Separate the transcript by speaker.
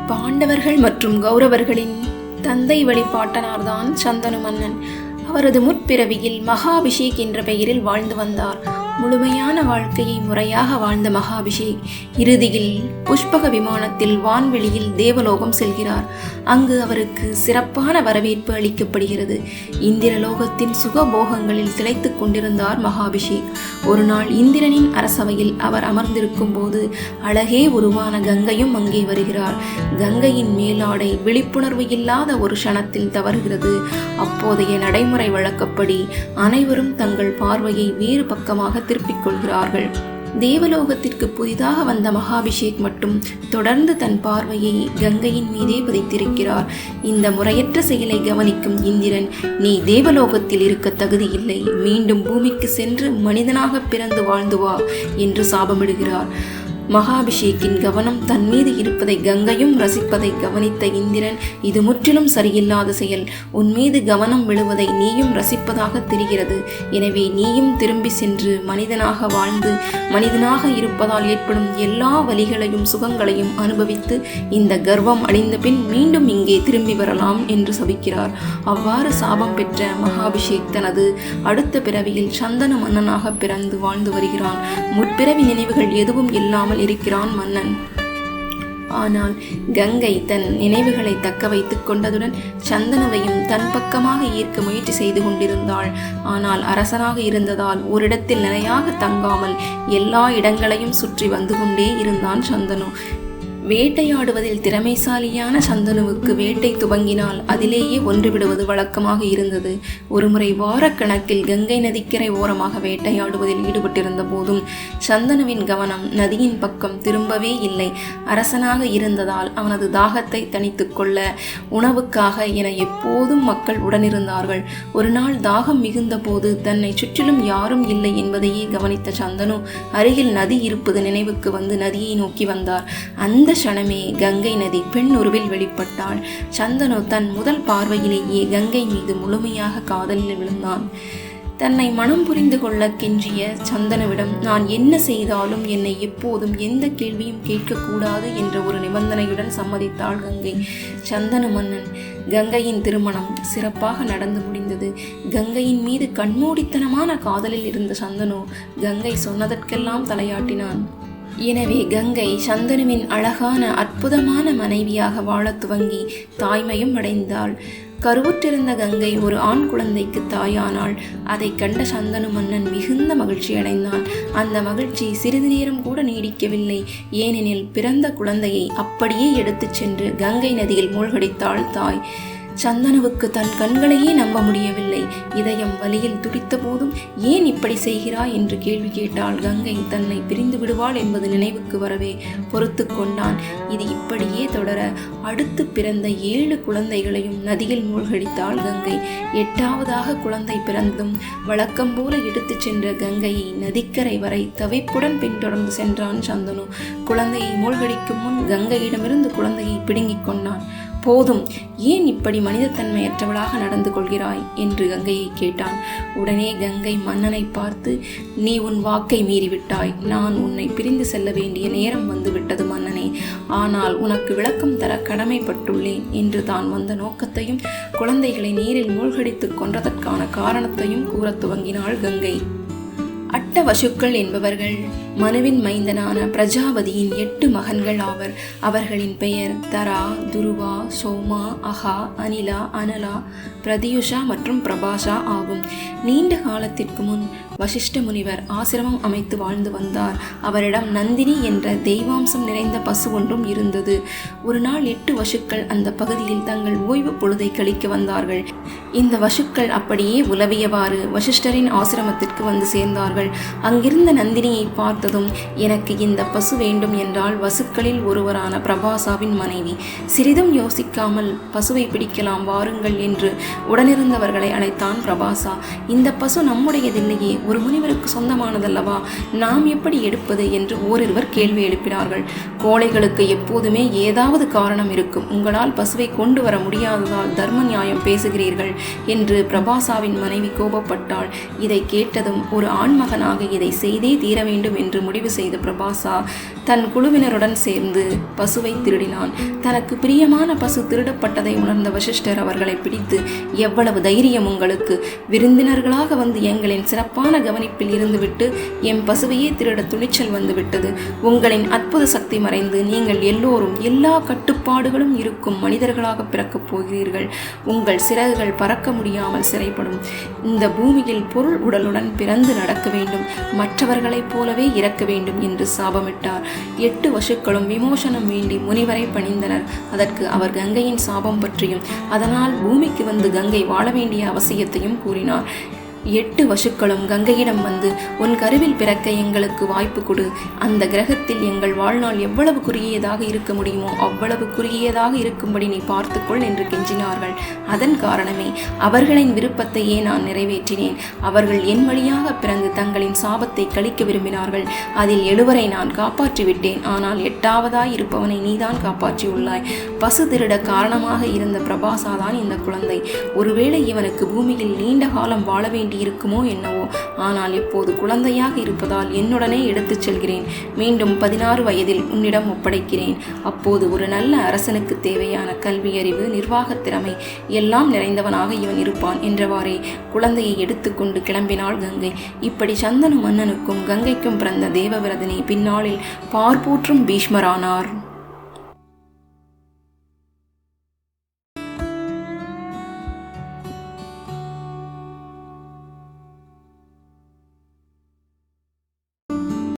Speaker 1: பாண்டவர்கள் மற்றும் கௌரவர்களின் தந்தை வழிபாட்டனார்தான் சந்தனு மன்னன். அவரது முற்பிறவியில் மகாபிஷேக் என்ற பெயரில் வாழ்ந்து வந்தார். முழுமையான வாழ்க்கையை முறையாக வாழ்ந்த மகாபிஷேக் இறுதியில் புஷ்பக விமானத்தில் வான்வெளியில் தேவலோகம் செல்கிறார். அங்கு அவருக்கு சிறப்பான வரவேற்பு அளிக்கப்படுகிறது. இந்திரலோகத்தின் சுகபோகங்களில் திளைத்துக் கொண்டிருந்தார் மகாபிஷேக். ஒரு நாள் இந்திரனின் அரசவையில் அவர் அமர்ந்திருக்கும் போது அழகே உருவான கங்கையும் அங்கே வருகிறார். கங்கையின் மேலாடை விழிப்புணர்வு இல்லாத ஒரு க்ஷணத்தில் தவறுகிறது. அப்போதைய நடைமுறை வழக்கப்படி அனைவரும் தங்கள் பார்வையை வேறு பக்கமாக திருப்பிக் கொள்கிறார்கள். தேவலோகத்திற்கு புதிதாக வந்த மகாபிஷேக் மட்டும் தொடர்ந்து தன் பார்வையை கங்கையின் மீதே பதித்திருக்கிறார். இந்த முறையற்ற செயலை கவனிக்கும் இந்திரன், நீ தேவலோகத்தில் இருக்க தகுதியில்லை, மீண்டும் பூமிக்கு சென்று மனிதனாக பிறந்து வாழ்ந்து வா என்று சாபமிடுகிறார். மகாபிஷேக்கின் கவனம் தன் மீது இருப்பதை கங்கையும் ரசிப்பதை கவனித்த இந்திரன், இது முற்றிலும் சரியில்லாத செயல். உன் மீது கவனம் விழுவதை நீயும் ரசிப்பதாக தெரிகிறது. எனவே நீயும் திரும்பி சென்று மனிதனாக வாழ்ந்து மனிதனாக இருப்பதால் ஏற்படும் எல்லா வலிகளையும் சுகங்களையும் அனுபவித்து இந்த கர்வம் அழிந்த பின் மீண்டும் இங்கே திரும்பி வரலாம் என்று சபிக்கிறார். அவ்வாறு சாபம் பெற்ற மகாபிஷேக் தனது அடுத்த பிறவியில் சந்தனு மன்னனாக பிறந்து வாழ்ந்து வருகிறான். முற்பிறவி நினைவுகள் எதுவும் இல்லாமல் இருக்கிறான் மன்னன். ஆனால் கங்கை தன் நினைவுகளை தக்க வைத்துக் கொண்டதுடன் சந்தனுவையும் தன் பக்கமாக ஈர்க்க முயற்சி செய்து கொண்டிருந்தாள். ஆனால் அரசனாக இருந்ததால் ஓரிடத்தில் நிலையாக தங்காமல் எல்லா இடங்களையும் சுற்றி வந்து கொண்டே இருந்தான் சந்தனு. வேட்டையாடுவதில் திறமைசாலியான சந்தனுவுக்கு வேட்டை துவங்கினால் அதிலேயே ஒன்றுவிடுவது வழக்கமாக இருந்தது. ஒருமுறை வாரக்கணக்கில் கங்கை நதிக்கரை ஓரமாக வேட்டையாடுவதில் ஈடுபட்டிருந்த போதும் சந்தனுவின் கவனம் நதியின் பக்கம் திரும்பவே இல்லை. அரசனாக இருந்ததால் அவனது தாகத்தை தணித்து கொள்ள உணவுக்காக என எப்போதும் மக்கள் உடனிருந்தார்கள். ஒரு நாள் தாகம் மிகுந்த போது தன்னை சுற்றிலும் யாரும் இல்லை என்பதையே கவனித்த சந்தனு அருகில் நதி இருப்பது நினைவுக்கு வந்து நதியை நோக்கி வந்தார். அந்த க்ஷணமே கங்கை நதி பெண் உருவில் வெளிப்பட்டாள். சந்தனு தன் முதல் பார்வையிலேயே கங்கை மீது முழுமையாக காதலில் விழுந்தான். தன்னை மனம் புரிந்து கொள்ள கெஞ்சிய சந்தனுவிடம், நான் என்ன செய்தாலும் என்னை எப்போதும் எந்த கேள்வியும் கேட்கக்கூடாது என்ற ஒரு நிபந்தனையுடன் சம்மதித்தாள் கங்கை. சந்தனு மன்னன் கங்கையின் திருமணம் சிறப்பாக நடந்து முடிந்தது. கங்கையின் மீது கண்மூடித்தனமான காதலில் இருந்த சந்தனு கங்கை சொன்னதற்கெல்லாம் தலையாட்டினான். எனவே கங்கை சந்தனுவின் அழகான அற்புதமான மனைவியாக வாழத் துவங்கி தாய்மையும் அடைந்தாள். கருவுற்றிருந்த கங்கை ஒரு ஆண் குழந்தைக்கு தாயானாள். அதை கண்ட சந்தனு மன்னன் மிகுந்த மகிழ்ச்சி அடைந்தான். அந்த மகிழ்ச்சி சிறிது நேரம் கூட நீடிக்கவில்லை. ஏனெனில் பிறந்த குழந்தையை அப்படியே எடுத்துச் சென்று கங்கை நதியில் மூழ்கடித்தாள் தாய். சந்தனுவுக்கு தன் கண்களையே நம்ப முடியவில்லை. இதயம் வலியில் துடித்த போதும் ஏன் இப்படி செய்கிறாய் என்று கேள்வி கேட்டாள் கங்கை. தன்னை பிரிந்து விடுவாள் என்பது நினைவுக்கு வரவே பொறுத்து கொண்டான். இது இப்படியே தொடர அடுத்து பிறந்த 7 குழந்தைகளையும் நதியில் மூழ்கடித்தாள் கங்கை. 8ஆவதாக குழந்தை பிறந்ததும் வழக்கம் போல எடுத்துச் சென்ற கங்கையை நதிக்கரை வரை தவிப்புடன் பின்தொடர்ந்து சென்றான் சந்தனு. குழந்தையை மூழ்கடிக்கும் முன் கங்கையிடமிருந்து குழந்தையை பிடுங்கிக் கொண்டான். போதும், ஏன் இப்படி மனிதத்தன்மையற்றவளாக நடந்து கொள்கிறாய் என்று கங்கையை கேட்டான். உடனே கங்கை மன்னனை பார்த்து, நீ உன் வாக்கை மீறிவிட்டாய். நான் உன்னை பிரிந்து செல்ல வேண்டிய நேரம் வந்துவிட்டது மன்னனே. ஆனால் உனக்கு விளக்கம் தர கடமைப்பட்டுள்ளேன் என்று தான் வந்த நோக்கத்தையும் குழந்தைகளை நீரில் மூழ்கடித்து கொன்றதற்கான காரணத்தையும் கூறத் துவங்கினாள் கங்கை. அட்டவசுக்கள் என்பவர்கள் மனுவின் மைந்தனான பிரஜாபதியின் 8 மகன்கள் ஆவர். அவர்களின் பெயர் தரா, துருவா, சோமா, அகா, அனிலா, அனலா, பிரதியுஷா மற்றும் பிரபாஷா ஆகும். நீண்ட காலத்திற்கு முன் வசிஷ்ட முனிவர் ஆசிரமம் அமைத்து வாழ்ந்து வந்தார். அவரிடம் நந்தினி என்ற தெய்வாம்சம் நிறைந்த பசு ஒன்றும் இருந்தது. ஒரு நாள் 8 வசுக்கள் அந்த பகுதியில் தங்கள் ஓய்வு பொழுதை கழிக்க வந்தார்கள். இந்த வசுக்கள் அப்படியே உலவியவாறு வசிஷ்டரின் ஆசிரமத்திற்கு வந்து சேர்ந்தார்கள். அங்கிருந்த நந்தினியை பார்த்ததும், எனக்கு இந்த பசு வேண்டும் என்றால் வசுக்களில் ஒருவரான பிரபாசாவின் மனைவி. சிறிதும் யோசிக்காமல், பசுவை பிடிக்கலாம் வாருங்கள் என்று உடனிருந்தவர்களை அழைத்தான் பிரபாசா. இந்த பசு நம்முடையதில்லையே, ஒரு முனிவருக்கு சொந்தமானதல்லவா, நாம் எப்படி எடுப்பது என்று ஓரிருவர் கேள்வி எழுப்பினார்கள். கோழைகளுக்கு எப்போதுமே ஏதாவது காரணம் இருக்கும். உங்களால் பசுவை கொண்டு வர முடியாததால் தர்ம நியாயம் பேசுகிறீர்கள் என்று பிரபாசாவின் மனைவி கோபப்பட்டாள். இதை கேட்டதும் ஒரு ஆண்மகனாக இதை செய்தே தீர வேண்டும் என்று முடிவு செய்த பிரபாசா தன் குழுவினருடன் சேர்ந்து பசுவை திருடினான். தனக்கு பிரியமான பசு திருடப்பட்டதை உணர்ந்த வசிஷ்டர் அவர்களை பிடித்து, எவ்வளவு தைரியம் உங்களுக்கு, விருந்தினர்களாக வந்து எங்களின் சிறப்பான கவனிப்பில் இருந்துவிட்டு என் பசுவையே திருட துணிச்சல் வந்துவிட்டது. உங்களின் அற்புத சக்தி மறைந்து நீங்கள் எல்லோரும் எல்லா கட்டுப்பாடுகளும் இருக்கும் மனிதர்களாக பிறக்கப் போகிறீர்கள். உங்கள் சிறகுகள் பறக்க முடியாமல் சிறைப்படும். இந்த பூமியில் பொருள் உடலுடன் பிறந்து நடக்க வேண்டும், மற்றவர்களைப் போலவே இறக்க வேண்டும் என்று சாபமிட்டார். 8 வசுக்களும் விமோசனம் வேண்டி முனிவரை பணிந்தனர். அதற்கு அவர் கங்கையின் சாபம் பற்றியும் அதனால் பூமிக்கு வந்து கங்கை வாழ வேண்டிய அவசியத்தையும் கூறினார். 8 வசுக்களும் கங்கையிடம் வந்து, உன் கருவில் பிறக்க எங்களுக்கு வாய்ப்பு கொடு. அந்த கிரகத்தில் எங்கள் வாழ்நாள் எவ்வளவு குறுகியதாக இருக்க முடியுமோ அவ்வளவு குறுகியதாக இருக்கும்படி நீ பார்த்துக்கொள் என்று கெஞ்சினார்கள். அதன் காரணமே அவர்களின் விருப்பத்தையே நான் நிறைவேற்றினேன். அவர்கள் என் வழியாக பிறந்து தங்களின் சாபத்தை கழிக்க விரும்பினார்கள். அதில் 7 நான் காப்பாற்றிவிட்டேன். ஆனால் 8ஆவதாய் இருப்பவனை நீதான் காப்பாற்றியுள்ளாய். பசு திருட காரணமாக இருந்த பிரபாசாதான் இந்த குழந்தை. ஒருவேளை இவனுக்கு பூமியில் நீண்ட காலம் வாழ வேண்டி இருக்குமோ என்னவோ. ஆனால் இப்போது குழந்தையாக இருப்பதால் என்னுடனே எடுத்துச் செல்கிறேன். மீண்டும் 16 வயதில் உன்னிடம் ஒப்படைக்கிறேன். அப்போது ஒரு நல்ல அரசனுக்கு தேவையான கல்வி, அறிவு, நிர்வாகத் திறமை எல்லாம் நிறைந்தவனாக இவன் இருப்பான் என்றவாறே குழந்தையை எடுத்துக்கொண்டு கிளம்பினாள் கங்கை. இப்படி சந்தனு மன்னனுக்கும் கங்கைக்கும் பிறந்த தேவவிரதனை பின்னாளில் பார்ப்போற்றும் பீஷ்மரானார்.